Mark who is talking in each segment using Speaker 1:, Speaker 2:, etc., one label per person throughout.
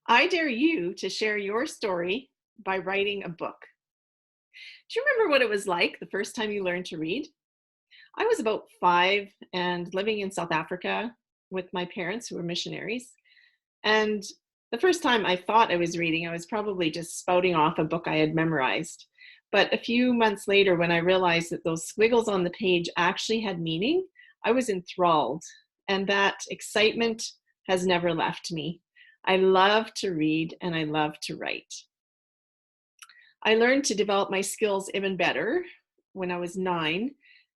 Speaker 1: I dare you to share your story by writing a book. Do you remember what it was like the first time you learned to read? I was about 5 and living in South Africa with my parents who were missionaries. And the first time I thought I was reading, I was probably just spouting off a book I had memorized. But a few months later, when I realized that those squiggles on the page actually had meaning, I was enthralled. And that excitement has never left me. I love to read and I love to write. I learned to develop my skills even better when I was 9,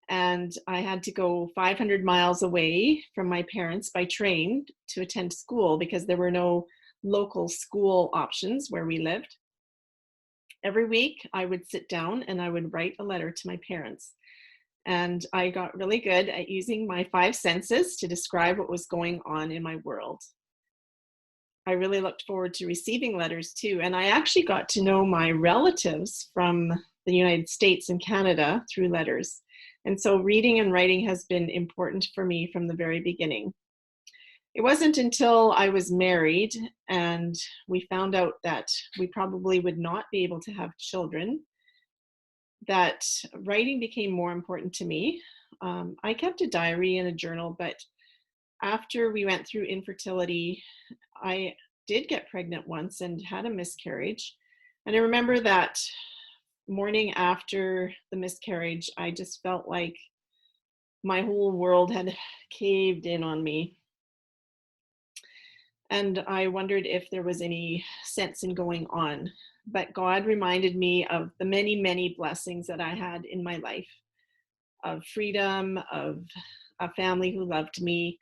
Speaker 1: and I had to go 500 miles away from my parents by train to attend school because there were no local school options where we lived. Every week, I would sit down and I would write a letter to my parents. And I got really good at using my five senses to describe what was going on in my world. I really looked forward to receiving letters too. And I actually got to know my relatives from the United States and Canada through letters. And so reading and writing has been important for me from the very beginning. It wasn't until I was married and we found out that we probably would not be able to have children that writing became more important to me. I kept a diary and a journal, but after we went through infertility, I did get pregnant once and had a miscarriage. And I remember that morning after the miscarriage, I just felt like my whole world had caved in on me. And I wondered if there was any sense in going on. But God reminded me of the many, many blessings that I had in my life, of freedom, of a family who loved me,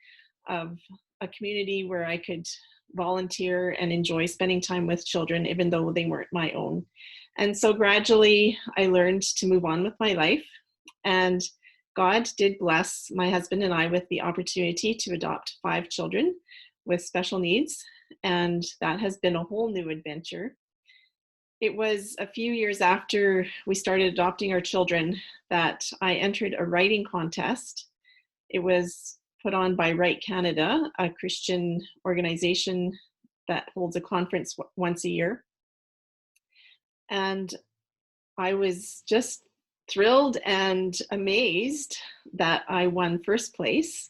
Speaker 1: of a community where I could volunteer and enjoy spending time with children, even though they weren't my own. And so gradually I learned to move on with my life. And God did bless my husband and I with the opportunity to adopt 5 children with special needs. And that has been a whole new adventure. It was a few years after we started adopting our children that I entered a writing contest. It was put on by Write Canada, a Christian organization that holds a conference once a year. And I was just thrilled and amazed that I won first place.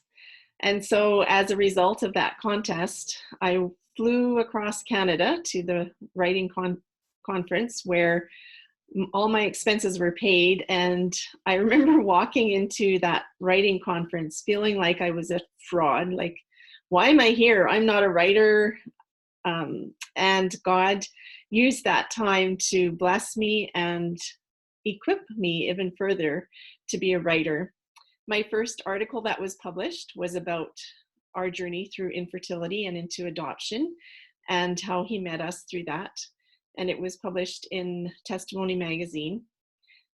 Speaker 1: And so, as a result of that contest, I flew across Canada to the writing conference where all my expenses were paid. And I remember walking into that writing conference feeling like I was a fraud. Like, why am I here? I'm not a writer. And God used that time to bless me and equip me even further to be a writer. My first article that was published was about our journey through infertility and into adoption and how He met us through that. And it was published in Testimony magazine.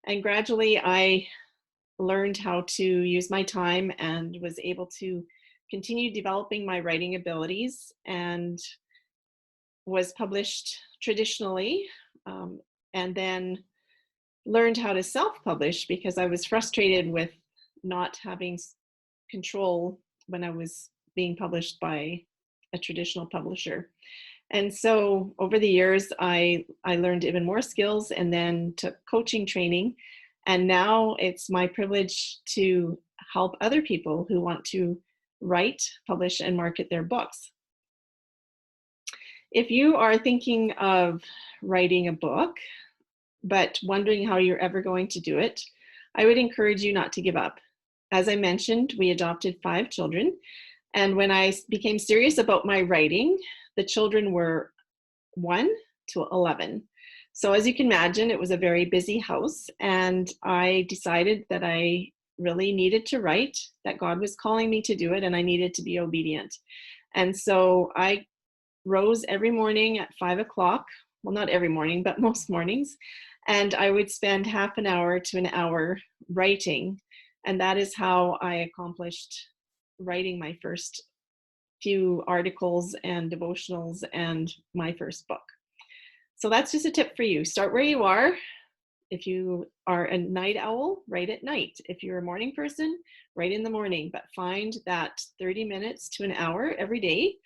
Speaker 1: And gradually I learned how to use my time and was able to continue developing my writing abilities and was published traditionally, and then learned how to self-publish because I was frustrated with not having control when I was being published by a traditional publisher. And so over the years, I learned even more skills and then took coaching training. And now it's my privilege to help other people who want to write, publish, and market their books. If you are thinking of writing a book, but wondering how you're ever going to do it, I would encourage you not to give up. As I mentioned, we adopted 5 children. And when I became serious about my writing, the children were 1 to 11. So as you can imagine, it was a very busy house. And I decided that I really needed to write, that God was calling me to do it, and I needed to be obedient. And so I rose every morning at 5 o'clock. Well, not every morning, but most mornings. And I would spend half an hour to an hour writing. And that is how I accomplished writing my first few articles and devotionals and my first book. So that's just a tip for you. Start where you are. If you are a night owl, write at night. If you're a morning person, write in the morning, but find that 30 minutes to an hour every day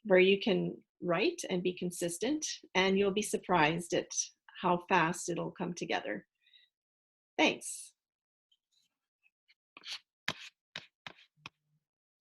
Speaker 1: where you can write and be consistent, and you'll be surprised at how fast it'll come together. Thanks.